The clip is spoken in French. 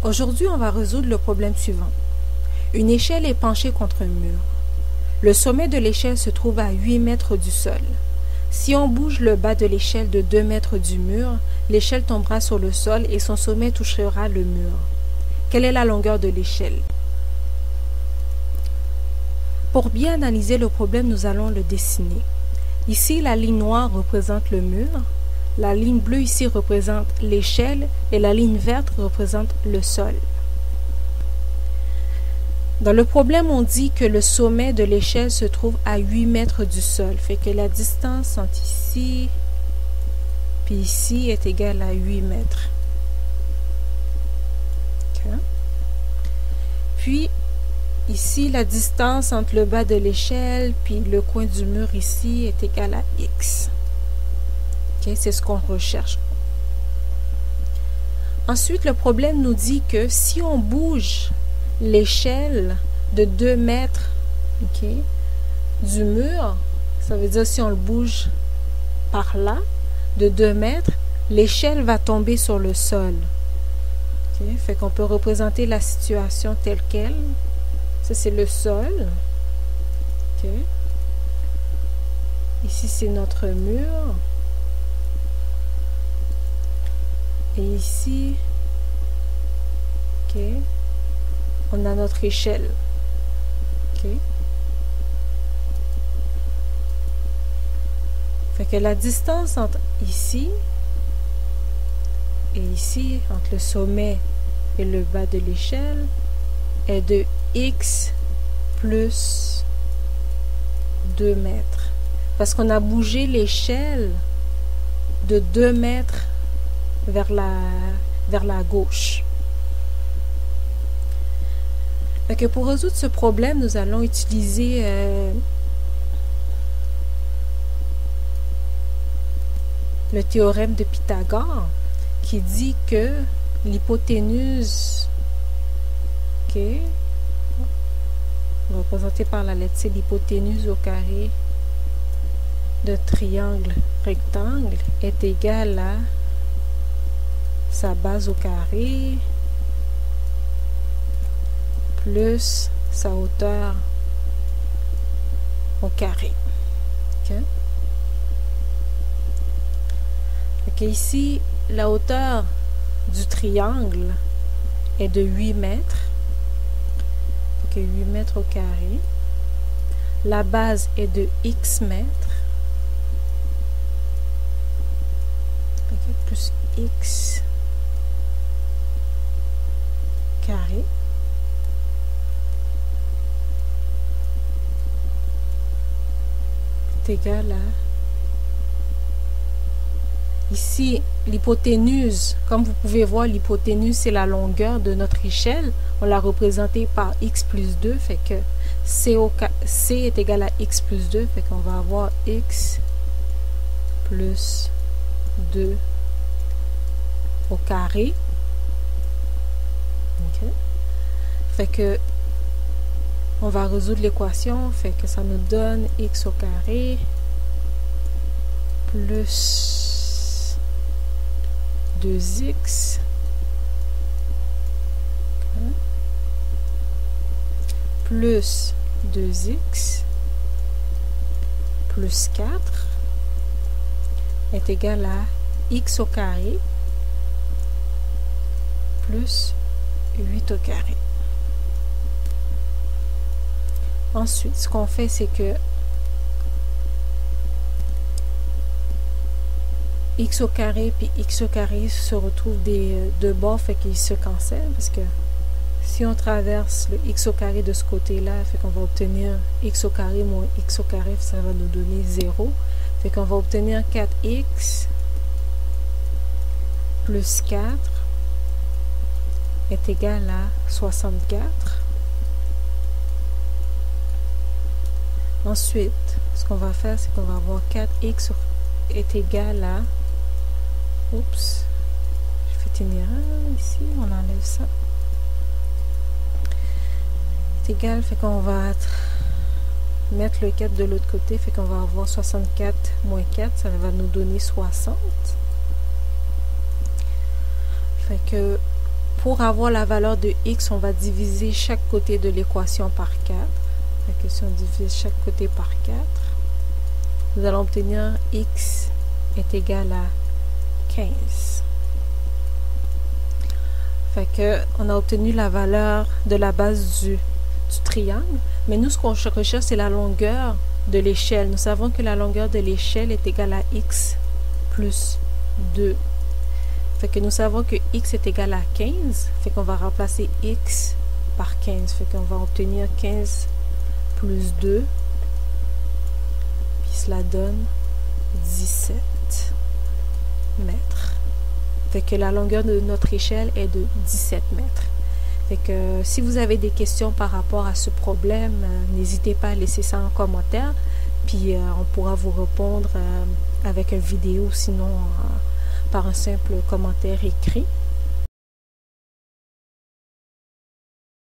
Aujourd'hui, on va résoudre le problème suivant. Une échelle est penchée contre un mur. Le sommet de l'échelle se trouve à 8 mètres du sol. Si on bouge le bas de l'échelle de 2 mètres du mur, l'échelle tombera sur le sol et son sommet touchera le mur. Quelle est la longueur de l'échelle? Pour bien analyser le problème, nous allons le dessiner. Ici, la ligne noire représente le mur, la ligne bleue ici représente l'échelle et la ligne verte représente le sol. Dans le problème, on dit que le sommet de l'échelle se trouve à 8 mètres du sol. Fait que la distance entre ici puis ici est égale à 8 mètres. Okay. Puis, ici, la distance entre le bas de l'échelle puis le coin du mur ici est égale à X. Okay, c'est ce qu'on recherche. Ensuite, le problème nous dit que si on bouge l'échelle de 2 mètres du mur, ça veut dire si on le bouge par là, de 2 mètres, l'échelle va tomber sur le sol. Okay? Fait qu'on peut représenter la situation telle qu'elle. Ça, c'est le sol. Okay? Ici, c'est notre mur. Et ici, on a notre échelle. Fait que la distance entre ici et ici, entre le sommet et le bas de l'échelle, est de X plus 2 mètres. Parce qu'on a bougé l'échelle de 2 mètres vers la gauche. Fait que pour résoudre ce problème, nous allons utiliser le théorème de Pythagore qui dit que l'hypoténuse, représentée par la lettre C, l'hypoténuse au carré de triangle rectangle est égale à sa base au carré plus sa hauteur au carré. Ici, la hauteur du triangle est de 8 mètres. 8 mètres au carré. La base est de X mètres. Plus X carré. Est égal à... Ici, l'hypoténuse, comme vous pouvez voir, l'hypoténuse, c'est la longueur de notre échelle. On l'a représentée par X plus 2, fait que C est égal à X plus 2, fait qu'on va avoir X plus 2 au carré. Fait que on va résoudre l'équation, fait que ça nous donne X au carré plus 2x plus 2x plus 4 est égal à x au carré plus 8 au carré. Ensuite, ce qu'on fait, c'est que x au carré puis x au carré se retrouvent des deux bords, fait qu'ils se cancellent, parce que si on traverse le x au carré de ce côté-là, fait qu'on va obtenir x au carré moins x au carré, ça va nous donner 0. Fait qu'on va obtenir 4x plus 4 est égal à 64. Ensuite, ce qu'on va faire, c'est qu'on va avoir 4x est égal à... Oups, j'ai fait une erreur ici, on enlève ça. C'est égal, fait qu'on va mettre le 4 de l'autre côté, fait qu'on va avoir 64 moins 4, ça va nous donner 60. Fait que pour avoir la valeur de x, on va diviser chaque côté de l'équation par 4. Donc, si on divise chaque côté par 4, nous allons obtenir x est égal à 15. Fait que on a obtenu la valeur de la base du triangle, mais nous, ce qu'on recherche, c'est la longueur de l'échelle. Nous savons que la longueur de l'échelle est égale à x plus 2. Fait que nous savons que x est égal à 15. Fait qu'on va remplacer x par 15. Fait qu'on va obtenir 15 plus 2. Puis cela donne 17 mètres. Fait que la longueur de notre échelle est de 17 mètres. Fait que si vous avez des questions par rapport à ce problème, n'hésitez pas à laisser ça en commentaire. Puis on pourra vous répondre avec une vidéo, sinon par un simple commentaire écrit.